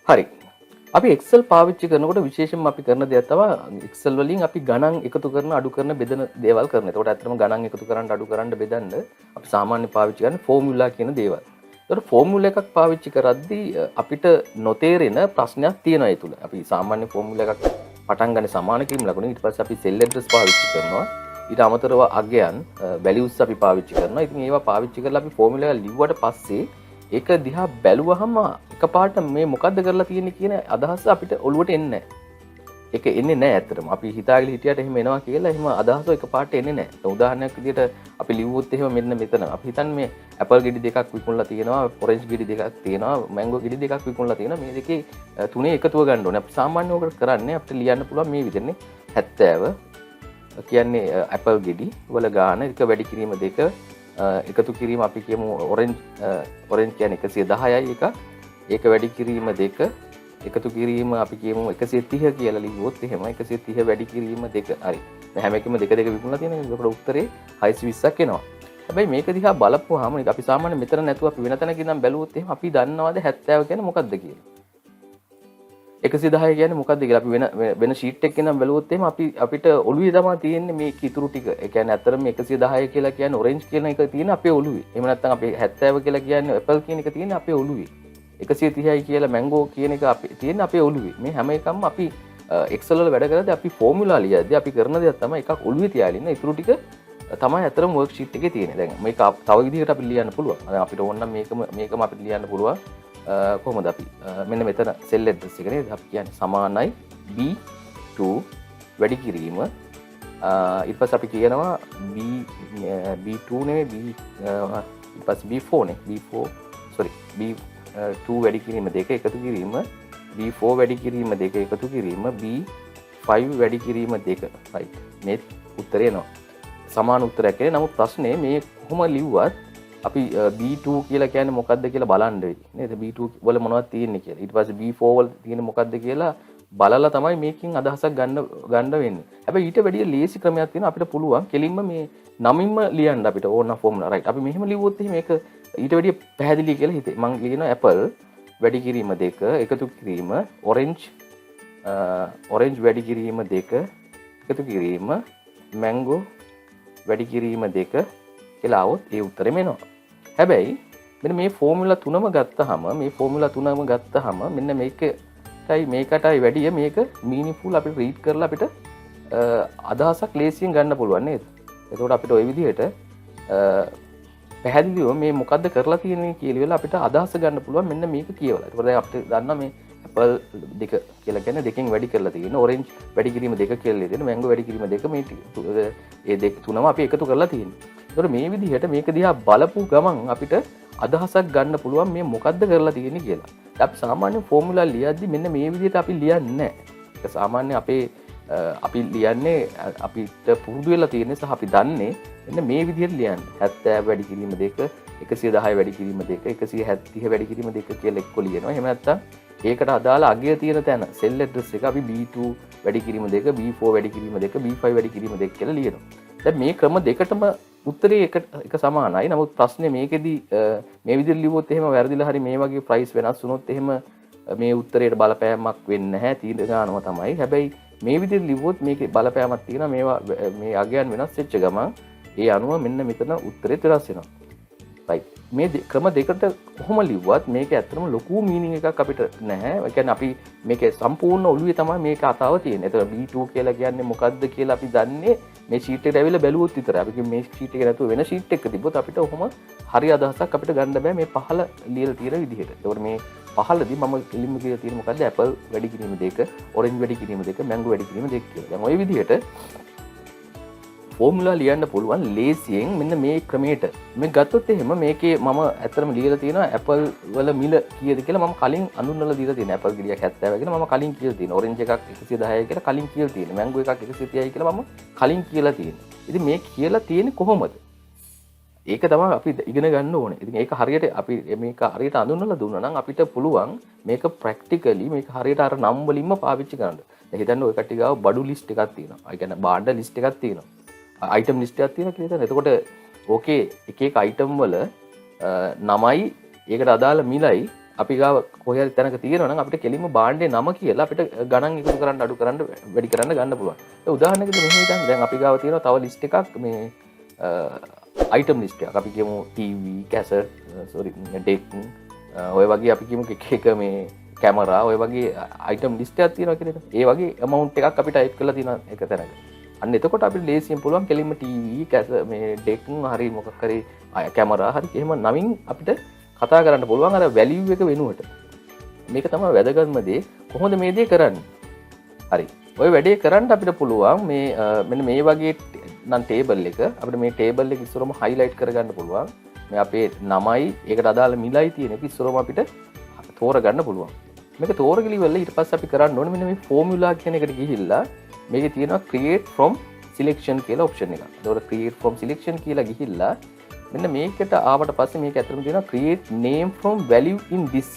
හරි. අපි Excel පාවිච්චි කරනකොට විශේෂයෙන්ම අපි කරන දෙයක් තමයි Excel වලින් අපි ගණන් එකතු කරන අඩු කරන බෙදන දේවල් කරන. ඒකට ඇත්තටම ගණන් එකතු කරන්න අඩු කරන්න බෙදන්න අපි සාමාන්‍ය පාවිච්චි කරන්නේ ෆෝමියුලා කියන දේවල්. ඒකට ෆෝමියුලා එකක් පාවිච්චි කරද්දී අපිට නොතේරෙන ප්‍රශ්නයක් තියෙනවා ඒ තුල. අපි සාමාන්‍ය ෆෝමියුලා එකක් පටන් ගන්න සමාන කිරීම ලකුණු ඊට පස්සේ අපි සෙල් ඇඩ්‍රස් පාවිච්චි කරනවා. ඊට අමතරව අගයන් වැලියුස් අපි පාවිච්චි කරනවා. ඉතින් ඒවා පාවිච්චි කරලා අපි ෆෝමියුලා එක ලිව්වට පස්සේ ඒක දිහා බැලුවහම එකපාරට මේ මොකද්ද කරලා තියෙන්නේ කියන අදහස අපිට ඔළුවට එන්නේ නැහැ. ඒක එන්නේ නැහැ ඇත්තටම. අපි හිතාගෙන හිටියට එහෙම එනවා කියලා එහෙම අදහස එකපාරට එන්නේ නැහැ. උදාහරණයක් විදිහට අපි ලිව්වොත් එහෙම මෙන්න මෙතන අපි හිතන්නේ මේ ඇපල් ගෙඩි දෙකක් විකුණලා තියෙනවා, ඔරෙන්ජ් ගෙඩි දෙකක් තියෙනවා, මැංගෝ ගෙඩි දෙකක් විකුණලා තියෙනවා. මේ දෙකේ තුනේ එකතුව ගන්න ඕනේ. අපි සාමාන්‍යව ඔකට කරන්නේ අපිට ලියන්න පුළුවන් මේ විදිහනේ 70 කියන්නේ ඇපල් ගෙඩි වල ගාන එක වැඩි කිරීම දෙක එකතු කිරීම අපි කියමු ඔරෙන්ජ් කියන්නේ 110යි එක ඒක වැඩි කිරීම දෙක එකතු කිරීම අපි කියමු 130 කියලා ලිව්වොත් එහෙම 130 වැඩි කිරීම දෙක හරි මේ හැම එකම දෙක දෙක විකුණලා තියෙනවා ඒකට උත්තරේ 620ක් එනවා හැබැයි මේක දිහා බලපුවාම අපි සාමාන්‍ය මෙතන නැතුව අපි වෙන තැනක ඉඳන් බැලුවොත් එහෙම අපි දන්නවද 70 කියන්නේ මොකක්ද කියලා 110 කියන්නේ මොකක්ද කියලා අපි වෙන ෂීට් එකක ඉඳන් බැලුවොත් එහෙම අපිට ඔළුවේ තමයි තියෙන්නේ මේ කිතුරු ටික. ඒ කියන්නේ අතරම 110 කියලා කියන්නේ ඔරෙන්ජ් කියන එක තියෙන අපේ ඔළුවේ. එහෙම නැත්නම් අපි 70 කියලා කියන්නේ ඇපල් කියන එක තියෙන අපේ ඔළුවේ. 130යි කියලා මැංගෝ කියන එක අපි තියෙන අපේ ඔළුවේ. මේ හැම එකක්ම අපි Excel වල වැඩ කරද්දී අපි ෆෝමියුලා ලියද්දී අපි කරන දේ තමයි එකක් ඔළුවේ තියාගෙන ඉන්න. ඊටු ටික තමයි අතරම worksheet එකේ තියෙන්නේ. දැන් මේක තව විදිහකට අපි ලියන්න පුළුවන්. දැන් අපිට ඕන නම් මේකම අපිට ලියන්න පුළුවන්. කොහොමද අපි මෙන්න මෙතන සෙල් ඇඩ්‍රස් එක නේද අපි කියන්නේ සමානයි B2 වැඩි කිරීම ඊට පස්සේ අපි කියනවා B2 නේ B ඊට පස්සේ B4 නේ B4 sorry B2 වැඩි කිරීම දෙක එකතු කිරීම B4 වැඩි කිරීම දෙක එකතු කිරීම B5 වැඩි කිරීම දෙක right මේ උත්තරේ එනවා සමාන උත්තරයක් එන්නේ නමුත් ප්‍රශ්නේ මේ කොහොම ලිව්වත් අපි B2 කියලා කියන්නේ මොකක්ද කියලා බලන්න වෙයි නේද B2 වල මොනවද තියෙන්නේ කියලා ඊට පස්සේ B4 වල තියෙන්නේ මොකක්ද කියලා බලලා තමයි මේකෙන් අදහසක් ගන්න වෙන්නේ හැබැයි ඊට වැඩිය ලේසි ක්‍රමයක් තියෙනවා අපිට පුළුවන් කෙලින්ම මේ නමින්ම ලියන්න අපිට ඕන ෆෝමුලා රයිට් අපි මෙහෙම ලිව්වොත් එහෙනම් මේක ඊට වැඩිය පැහැදිලි කියලා හිතේ මම ලියනවා ඇපල් වැඩි කිරීම දෙක එකතු කිරීම ඔරෙන්ජ් වැඩි කිරීම දෙක එකතු කිරීම මැංගෝ වැඩි කිරීම දෙක කියලා આવොත් ඒ උත්තරෙම එනවා. හැබැයි මෙන්න මේ ෆෝමියුලා තුනම ගත්තාම මෙන්න මේකටයි වැඩිය මේක මීනිෆුල් අපිට රීඩ් කරලා අපිට අදහසක් ලේසියෙන් ගන්න පුළුවන් නේද? එතකොට අපිට ওই විදිහට පැහැදිලිව මේ මොකද්ද කරලා තියෙන්නේ කියලා අපිට අදහස ගන්න පුළුවන් මෙන්න මේක කියවලා. ඒකෝට දැන් අපිට දන්නවා මේ ඇපල් දෙක කියලා කියන්නේ දෙකෙන් වැඩි කරලා තියෙන ඔරෙන්ජ් වැඩි කිරීම දෙක කියලා තියෙන මැංගෝ වැඩි කිරීම දෙක මේ ඒ දෙක තුනම අපි එකතු කරලා තියෙනවා. ඒතකොට මේ විදිහට මේක දිහා බලපු ගමන් අපිට අදහසක් ගන්න පුළුවන් මේ මොකද්ද කරලා තියෙන්නේ කියලා. අපි සාමාන්‍ය ෆෝමියුලා ලියද්දි මෙන්න මේ විදිහට අපි ලියන්නේ නැහැ. ඒක සාමාන්‍ය අපි ලියන්නේ අපිට පුරුදු වෙලා තියෙන සහ අපි දන්නේ මෙන්න මේ විදිහට ලියන්නේ. 70 වැඩි කිරීම දෙක 110 වැඩි කිරීම දෙක 170 වැඩි කිරීම දෙක කියලා එක්ක ලියනවා. එහෙම නැත්නම් ඒකට අදාළ අගය තියෙන තැන සෙල් ඇඩ්‍රස් එක අපි B2 වැඩි කිරීම දෙක B4 වැඩි කිරීම දෙක B5 වැඩි කිරීම දෙක කියලා ලියනවා. දැන් මේ ක්‍රම දෙකටම උත්තරේ එක සමානයි. නමුත් ප්‍රශ්නේ මේකෙදි මේ විදිහට ලිව්වොත් එහෙම වැරදිලා හරි මේ වගේ ප්‍රයිස් වෙනස් වුණොත් එහෙම මේ උත්තරේට බලපෑමක් වෙන්නේ නැහැ. තීන්දුව ගන්නවා තමයි. හැබැයි මේ විදිහට ලිව්වොත් මේකේ බලපෑමක් තියෙනවා. මේවා මේ අගයන් වෙනස් වෙච්ච ගමන් ඒ අනුව මෙන්න මෙතන උත්තරේ වෙනස් වෙනවා. right මේ ක්‍රම දෙකට කොහොම ලිව්වත් මේක ඇත්තටම ලොකු මීනින් එකක් අපිට නැහැ. ඒ කියන්නේ අපි මේකේ සම්පූර්ණ ඔළුවේ තමයි මේක අතාව තියෙන්නේ. ඒතර B2 කියලා කියන්නේ මොකද්ද කියලා අපි දන්නේ මේ ෂීට් එකට ඇවිල්ලා බැලුවොත් විතරයි. අපි මේ ෂීට් එක නැතුව වෙන ෂීට් එකක තිබ්බොත් අපිට ඔහොම හරි අදහසක් අපිට ගන්න බෑ මේ පහළ ලියලා තියෙන විදිහට. ඒතකොට මේ පහළදී මම එලින්ම කියලා තියෙන මොකද්ද ඇපල් වැඩි කිරීම දෙක, ඔරෙන්ජ් වැඩි කිරීම දෙක, මැංගෝ වැඩි කිරීම දෙක කියලා. දැන් ওই විදිහට ෆෝමියුලා ලියන්න පුළුවන් ලේසියෙන් මෙන්න මේ ක්‍රමයට මේ ගත්තොත් එහෙම මේකේ මම ඇත්තටම ලියලා තියෙනවා ඇපල් වල මිල කීයද කියලා මම කලින් අඳුන්වලා දීලා තියෙනවා ඇපල් ගෙඩියක් 70 කියලා මම කලින් කියලා තියෙනවා ඔරෙන්ජ් එකක් 110යි කියලා කලින් කියලා තියෙනවා මැංගෝ එකක් 130යි කියලා මම කලින් කියලා තියෙනවා ඉතින් මේ කියලා තියෙන්නේ කොහොමද ඒක තමයි අපි ඉගෙන ගන්න ඕනේ ඉතින් ඒක හරියට අපි මේක හරියට අඳුන්වලා දුන්නා නම් අපිට පුළුවන් මේක ප්‍රැක්ටිකලි මේක හරියට අර නම් වලින්ම පාවිච්චි කරන්න දැන් හිතන්න ඔය කට්ටිය ගාව බඩු ලිස්ට් එකක් තියෙනවා ඒ කියන්නේ බාණ්ඩ ලිස්ට් එකක් තියෙනවා අයිටම් ලිස්ට් එකක් තියෙනවා කියලා හිතන්න. එතකොට ඕකේ එක එක අයිටම් වල නමයි ඒකට අදාළ මිලයි අපි ගාව කොහේ හරි තැනක තියෙනවා නම් අපිට කෙලින්ම භාණ්ඩේ නම කියලා අපිට ගණන් එකතු කරන්න අඩු කරන්න වැඩි කරන්න ගන්න පුළුවන්. ඒ උදාහරණයකට මෙහෙම හිතන්න. දැන් අපි ගාව තියෙනවා තව ලිස්ට් එකක් මේ item list එකක්. අපි කියමු TV, cassette, deck ඔය වගේ අපි කියමු එක මේ කැමරා ඔය වගේ item list එකක් තියෙනවා කියලා. ඒ වගේ amount එකක් අපි type කරලා තියෙනවා එක තැනක. අන්න එතකොට අපිට ලේසියෙන් පුළුවන් කෙලින්ම TV, cassette මේ deck හරි මොකක් හරි කැමරා හරි එහෙම නමින් අපිට කතා කරන්න පුළුවන් අර වැලියු එක වෙනුවට. මේක තමයි වැදගත්ම දේ. කොහොමද මේ දේ කරන්නේ? හරි. ඔය වැඩේ කරන්න අපිට පුළුවන් මේ මෙන්න මේ වගේ නම් ටේබල් එක අපිට මේ ටේබල් එක ඉස්සරම highlight කරගන්න පුළුවන්. මේ අපේ නමයි ඒකට අදාළ මිලයි තියෙන එක ඉස්සරම අපිට තෝරගන්න පුළුවන්. මේක තෝරගලි වෙලා ඊට පස්සේ අපි කරන්න ඕනේ මෙන්න මේ formula කියන එකට ගිහිල්ලා මේකේ තියෙනවා create from selection කියලා option එක. ඒතකොට create from selection කියලා ගිහිල්ලා මෙන්න මේකට ආවට පස්සේ මේක ඇත්තටම තියෙනවා create name from value in this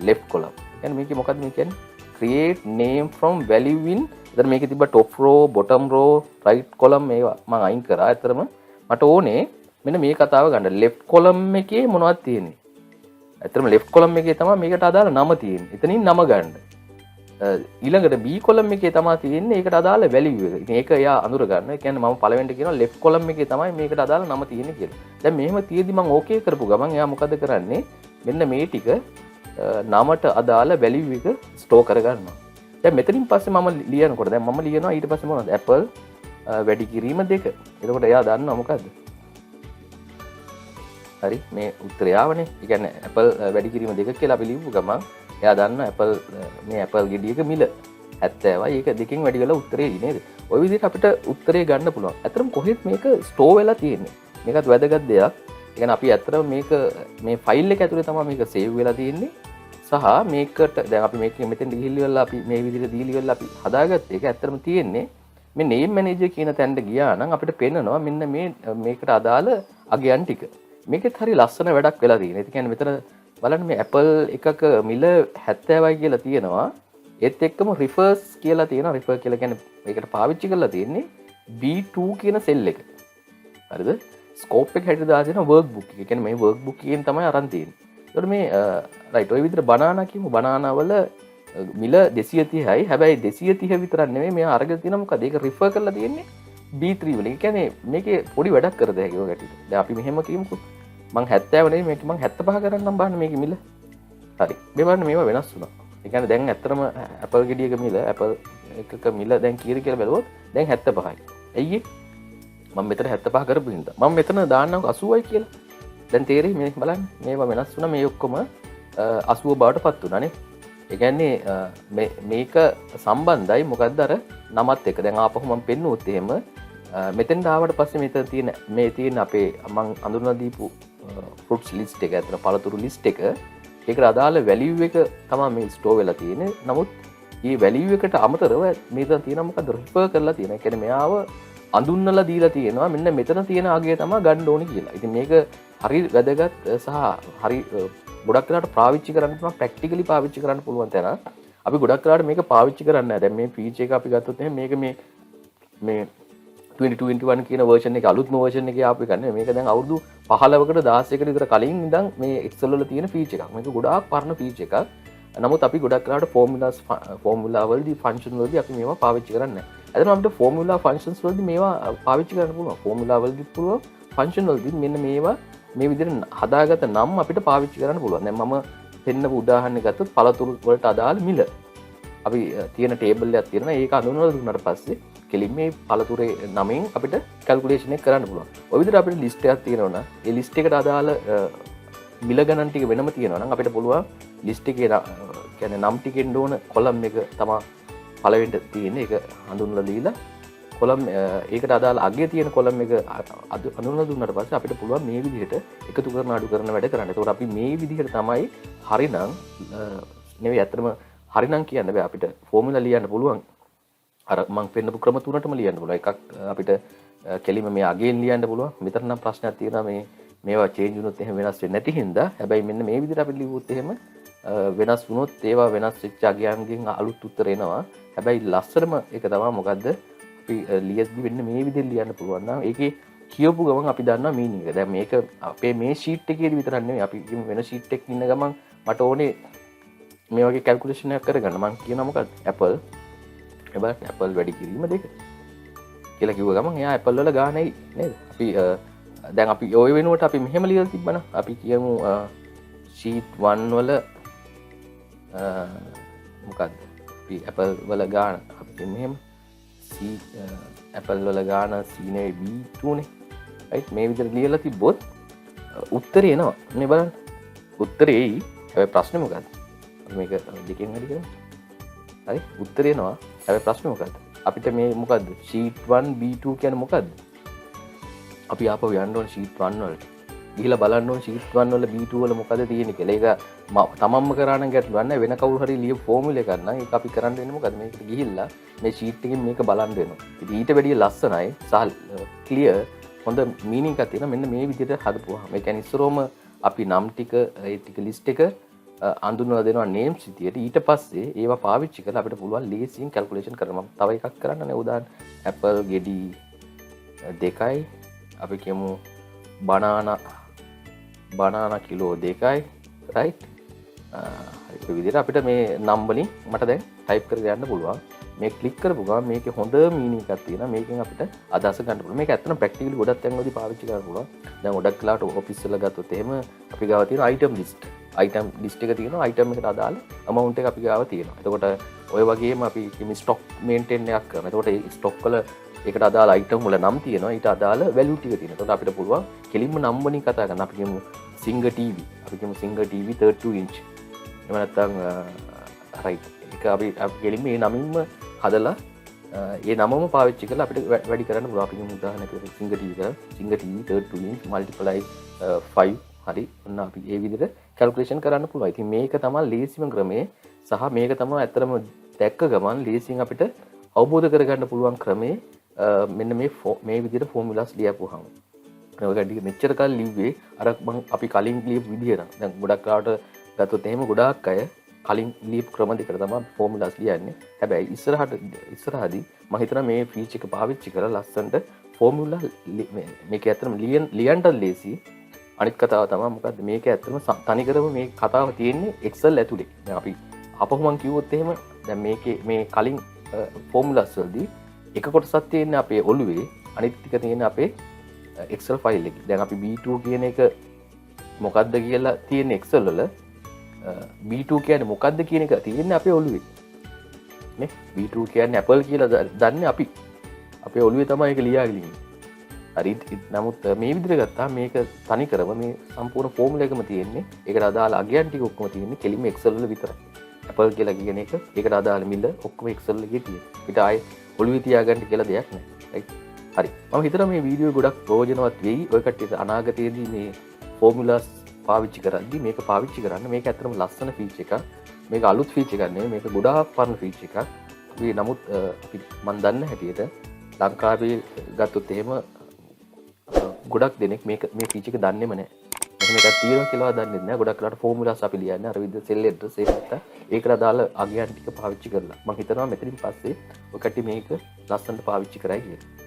left column. يعني මේකේ මොකද්ද මේ කියන්නේ? create name from value in එතන මේකේ තිබ්බ top row, bottom row, right column මේවා මම අයින් කරා. ඇත්තටම මට ඕනේ මෙන්න මේ කතාව ගන්න. left column එකේ මොනවද තියෙන්නේ? ඇත්තටම left column එකේ තමයි මේකට අදාළ නම තියෙන්නේ. එතනින් නම ගන්න. ඊළඟට B column එකේ තමයි තියෙන්නේ ඒකට අදාළ value එක. ඉතින් ඒක එයා අඳුර ගන්න. ඒ කියන්නේ මම පළවෙනිට කියනවා left column එකේ තමයි මේකට අදාළ නම තියෙන්නේ කියලා. දැන් මෙහෙම තියෙදි මම okay කරපු ගමන් එයා මොකද කරන්නේ? මෙන්න මේ ටික නමට අදාළ value එක store කරගන්නවා. දැන් මෙතනින් පස්සේ මම ලියනකොට දැන් මම ලියනවා ඊට පස්සේ මොනවද? apple වැඩි කිරීම 2. එතකොට එයා දන්නවා මොකද්ද? හරි මේ උත්තරය ආවනේ. ඒ කියන්නේ apple වැඩි කිරීම 2 කියලා අපි ලියපු ගමන් එයා දන්නවා apple මේ apple ගෙඩියක මිල 70යි. ඒක දෙකෙන් වැඩි කරලා උත්තරේ එයි නේද? ওই විදිහට අපිට උත්තරේ ගන්න පුළුවන්. ඇත්තටම කොහෙත් මේක ස්ටෝර් වෙලා තියෙන්නේ. මේකත් වැදගත් දෙයක්. ඒ කියන්නේ අපි ඇත්තටම මේක මේ ෆයිල් එක ඇතුලේ තමයි මේක සේව් වෙලා තියෙන්නේ. සහ මේකට දැන් අපි මේක මෙතෙන්ට ගිහිල්ලා අපි මේ විදිහට දීලි වෙලා අපි හදාගත්ත එක ඇත්තටම තියෙන්නේ මේ name manager කියන තැනට ගියා නම් අපිට පේනවා මෙන්න මේකට අදාළ අගයන් ටික. මේකෙත් හරි ලස්සන වැඩක් වෙලා තියෙනවා. ඒ කියන්නේ මෙතන බලන්න මේ Apple එකක මිල 70යි කියලා තියෙනවා. ඒත් එක්කම refers කියලා තියෙනවා. refer කියලා කියන්නේ මේකට පාවිච්චි කරලා තියෙන්නේ B2 කියන සෙල් එක. හරිද? scope එක හැටියට දාලා තියෙනවා workbook එක. ඒ කියන්නේ මේ workbook එකෙන් තමයි අරන් තියෙන්නේ. ඒකට මේ right ඔය විදිහට banana කියමු. banana වල මිල 230යි. හැබැයි 230 විතරක් නෙමෙයි මෙයා අරගෙන තියෙනවා මොකද? ඒක refer කරලා තියෙන්නේ B3 වලින්. ඒ කියන්නේ මේකේ පොඩි වැඩක් කර දෙයක් ඒක ගැටිට. දැන් අපි මෙහෙම කියමුකෝ. මං 70 නෙමෙයි මේක මං 75 කරන්නම් බලන්න මේකේ මිල. හරි. මේ බලන්න මේවා වෙනස් වුණා. ඒ කියන්නේ දැන් ඇත්තටම Apple ගෙඩියක මිල Apple එකක මිල දැන් කීයද කියලා බැලුවොත් දැන් 75යි. ඇයි ඒ? මම මෙතන 75 කරපු හින්දා. මම මෙතන දාන්නම් 80යි කියලා. දැන් තේරෙයි මේ බලන්න. මේවා වෙනස් වුණා. මේ ඔක්කොම 80 බවට පත් වුණා නේ. ඒ කියන්නේ මේක සම්බන්ධයි මොකද්ද අර නමත් එක්ක. දැන් ආපහු මම පෙන්නුවොත් එහෙම මෙතෙන් ආවට පස්සේ මෙතන තියෙන මේ තියෙන අපේ මං අඳුරලා දීපු fruits list එක ඇතුළේ පළතුරු list එක ඒකට අදාළ value එක තමයි මේ store වෙලා තියෙන්නේ. නමුත් මේ value එකට අමතරව මෙතන තියෙන මොකද්ද refer කරලා තියෙනවා. ඒ කියන්නේ මෙයාව අඳුන්නලා දීලා තියෙනවා. මෙන්න මෙතන තියෙන අගය තමයි ගන්න ඕනේ කියලා. ඉතින් මේක හරි වැදගත් සහ හරි ගොඩක් වෙලාට පාවිච්චි කරන්න පුළුවන් ප්‍රැක්ටිකලි පාවිච්චි කරන්න පුළුවන් තැන. අපි ගොඩක් වෙලාට මේක පාවිච්චි කරන්නේ නැහැ. දැන් මේ feature එක අපි ගත්තොත් එහෙනම් මේක මේ 2021 කියන version එක අලුත්ම version එකේ ආපු එක නෙමෙයි. මේක දැන් අවුරුදු 15කට 16කට විතර කලින් ඉඳන් මේ Excel වල තියෙන feature එකක්. මේක ගොඩාක් පරණ feature එකක්. නමුත් අපි ගොඩක් වෙලාවට formula වලදී function වලදී අපි මේවා පාවිච්චි කරන්නේ නැහැ. එතන අපිට formula functions වලදී මේවා පාවිච්චි කරන්න පුළුවන්. formula වලදී පුළුවන් function වලදී මෙන්න මේවා මේ විදිහට හදාගත්ත නම් අපිට පාවිච්චි කරන්න පුළුවන්. දැන් මම පෙන්නපු උදාහරණයක් ගත්තොත් පළතුරු වලට අදාළ මිල. අපි තියෙන ටේබල් එකක් තියෙනවා. ඒක අඳුනලා දුන්නාට පස්සේ කෙලින් මේ පළතුරේ නමින් අපිට කැල්කියුලේෂන් එක කරන්න පුළුවන්. ඔය විදිහට අපිට ලිස්ට් එකක් තියෙනවා නම් ඒ ලිස්ට් එකට අදාළ මිල ගණන් ටික වෙනම තියෙනවා නම් අපිට පුළුවන් ලිස්ට් එකේ කියන්නේ නම් ටිකෙන් ඕන කොලම් එක තමයි පළවෙනිට තියෙන්නේ. ඒක හඳුන්වලා දීලා කොලම් ඒකට අදාළ අගය තියෙන කොලම් එක අඳුනලා දුන්නාට පස්සේ අපිට පුළුවන් මේ විදිහට එකතු කරන අඩු කරන වැඩ කරන්න. ඒකෝට අපි මේ විදිහට තමයි හරිනම් නෙවෙයි අත්‍තරම හරිනම් කියන්න බෑ. අපිට ෆෝමියුලා ලියන්න පුළුවන්. අර මම පෙන්නපු ක්‍රම තුනටම ලියන්න පුළුවන්. එකක් අපිට කෙලිම මේ අගයෙන් ලියන්න පුළුවන්. මෙතන නම් ප්‍රශ්නයක් තියෙනවා මේවා චේන්ජ් වුණොත් එහෙම වෙනස් වෙන්නේ නැති හින්දා. හැබැයි මෙන්න මේ විදිහට අපිට ලියුවොත් එහෙම වෙනස් වුණොත් ඒවා වෙනස් වෙච්ච අගයන්ගෙන් අලුත් උත්තර එනවා. හැබැයි ලස්සනම එක තමයි මොකද්ද? අපි ලියද්දි වෙන්න මේ විදිහට ලියන්න පුළුවන් නම් ඒකේ කියවපු ගමන් අපි දන්නවා මීනින් එක. දැන් මේක අපේ මේ ෂීට් එකේදී විතරක් නෙමෙයි අපි වෙන ෂීට් එකක ඉන්න ගමන් මට ඕනේ මේ වගේ කැල්කුලේෂන් එකක් කරගන්න. මම කියනවා මොකක්ද? Apple එබැවින් Apple වැඩි කිරීම 2 කියලා කිව්ව ගමන් එයා Apple වල ගානයි නේද? අපි දැන් අපි ওই වෙනුවට අපි මෙහෙම ලියලා තිබ්බනම් අපි කියමු sheet 1 වල මොකක්ද? අපි Apple වල ගාන අපි මෙහෙම Apple වල ගාන C නේ B2 නේ. right මේ විදිහට ලියලා තිබ්බොත් උත්තරේ එනවා. නේ බලන්න. උත්තරේ එයි. හැබැයි ප්‍රශ්නේ මොකක්ද? අපි මේක දෙකෙන් වැඩි කරමු. හරි උත්තරේ එනවා. හැබැයි ප්‍රශ්නේ මොකක්ද? අපිට මේ මොකද්ද? sheet 1 B2 කියන්නේ මොකද්ද? අපි ආපහු යන්න ඕන sheet 1 වලට. ගිහිලා බලන්න ඕන sheet 1 වල B2 වල මොකද තියෙන්නේ කියලා. ඒක තමන්ම කරා නම් ගැටලුවක් නැහැ. වෙන කවුරු හරි ලියපු ෆෝමියුලා එකක් නම් ඒක අපි කරන්න වෙන්නේ මොකද්ද? මේකට ගිහිල්ලා මේ sheet එකෙන් මේක බලන්න වෙනවා. ඉතින් ඊට වැඩිය ලස්සනයි සහ ක්ලියර් හොඳ මීනින්ග් එකක් තියෙනවා. මෙන්න මේ විදිහට හදපුවා. මේ කියන්නේ ඉස්සරෝම අපි නම් ටික ඒ ටික ලිස්ට් එක අඳුනලා දෙනවා names විදියට. ඊට පස්සේ ඒවා පාවිච්චි කරලා අපිට පුළුවන් ලේසියෙන් කැල්කුලේෂන් කරන්න. තව එකක් කරන්න නේ. උදාහරණ apple ගෙඩි 2යි අපි කියමු බනානා කිලෝ 2යි right. හරි විදිහට අපිට මේ නම් වලින් මට දැන් ටයිප් කරගෙන යන්න පුළුවන්. මේ ක්ලික් කරපු ගමන් මේකේ හොඳ මීනින්ග් එකක් තියෙනවා. මේකෙන් අපිට අදහස ගන්න පුළුවන්. මේක ඇත්තටම ප්‍රැක්ටිකලි ගොඩක් තැන්වලදී පාවිච්චි කරන්න පුළුවන්. දැන් ගොඩක් කාලට ඔෆිස් වල ගත්තොත් එහෙම අපි ගාව තියෙන item list එක තියෙනවා. item එකට අදාළ amount එක අපි ගාව තියෙනවා. එතකොට ඔය වගේම අපි කිමි stock maintain එකක් කරනවා. එතකොට ඒ stock වල ඒකට අදාළ item වල නම් තියෙනවා. ඊට අදාළ value ටික තියෙනවා. එතකොට අපිට පුළුවන් කෙලින්ම නම් වලින් කතා කරන්න. අපි කියමු Singer TV. අපි කියමු Singer TV 32 inch. එහෙම නැත්නම් right. ඒක අපි කෙලින්ම මේ නමින්ම හදලා ඒ නමම පාවිච්චි කරලා අපිට වැඩි කරන්න පුළුවන්. අපි කියමු උදාහරණයක් Singer TV කියලා. Singer TV 32 inch multiply 5 හරි. ඔන්න අපි මේ විදිහට කැල්කුලේෂන් කරන්න පුළුවන්. ඉතින් මේක තමයි ලේසිම ක්‍රමය සහ මේක තමයි ඇත්තටම දැක්ක ගමන් ලේසියෙන් අපිට අවබෝධ කරගන්න පුළුවන් ක්‍රමය. මෙන්න මේ විදිහට ෆෝමියුලාස් ලියපුවාම ඔය ගැටි මෙච්චර කාලෙ ලිව්වේ අර අපි කලින් ලියපු විදිහට. දැන් ගොඩක් කාට ගත්තොත් එහෙම ගොඩාක් අය කලින් ලියපු ක්‍රම දෙකට තමයි ෆෝමියුලාස් ලියන්නේ. හැබැයි ඉස්සරහදී මම හිතනවා මේ ෆීචර් එක පාවිච්චි කරලා ලස්සනට ෆෝමියුලා මේක ඇත්තටම ලියන්නත් ලේසි. අනිත් කතාව තමයි මොකද්ද? මේක ඇත්තටම තනිකරම මේ කතාව තියෙන්නේ Excel ඇතුලේ. දැන් අපි අපහු මම කිව්වොත් එහෙම දැන් මේකේ මේ කලින් ෆෝමියුලාස් වලදී එක කොටසක් තියෙන්නේ අපේ ඔළුවේ, අනිත් ටික තියෙන්නේ අපේ Excel ෆයිල් එකේ. දැන් අපි B2 කියන එක මොකද්ද කියලා තියෙන්නේ Excel වල. B2 කියන්නේ මොකද්ද කියන එක තියෙන්නේ අපේ ඔළුවේ. නේ? B2 කියන්නේ Apple කියලා දන්නේ අපි. අපේ ඔළුවේ තමයි ඒක ලියාගෙන ඉන්නේ. හරි. නමුත් මේ විදිහට ගත්තාම මේක තනිකරම මේ සම්පූර්ණ ෆෝමියුලා එකම තියෙන්නේ. ඒකට අදාළ අගයන් ටික ඔක්කොම තියෙන්නේ කෙලින්ම Excel වල විතරයි. Apple කියලා කියන එක ඒකට අදාළ මිල ඔක්කොම Excel එකේ තියෙනවා. ඊට ආයේ ඔළුවේ තියාගන්න කියලා දෙයක් නැහැ. right. හරි. මම හිතනවා මේ වීඩියෝ ගොඩක් ප්‍රයෝජනවත් වෙයි. ඔය කට්ටියට අනාගතයේදී මේ ෆෝමියුලාස් පාවිච්චි කරද්දී මේක පාවිච්චි කරන්න. මේක ඇත්තටම ලස්සන ෆීචර් එකක්. මේක අලුත් ෆීචර් එකක් නෙවෙයි. මේක ගොඩාක් පරණ ෆීචර් එකක්. අපි නමුත් මම දන්න හැටියට ලංකාවේ ගත්තොත් එහෙම ගොඩක් දෙනෙක් මේ ෆීචර් එක දන්නේම නැහැ. මේක තියෙනවා කියලා දන්නේ නැහැ. ගොඩක් වෙලාවට ෆෝමියුලාස් අපි ලියන්නේ අර විදිහට සෙල් ඇඩ්‍රස් එක නැත්නම් ඒකට අදාළ අගයන් ටික පාවිච්චි කරලා. මම හිතනවා මෙතනින් පස්සේ ඔය කට්ටිය මේක ලස්සනට පාවිච්චි කරයි කියලා.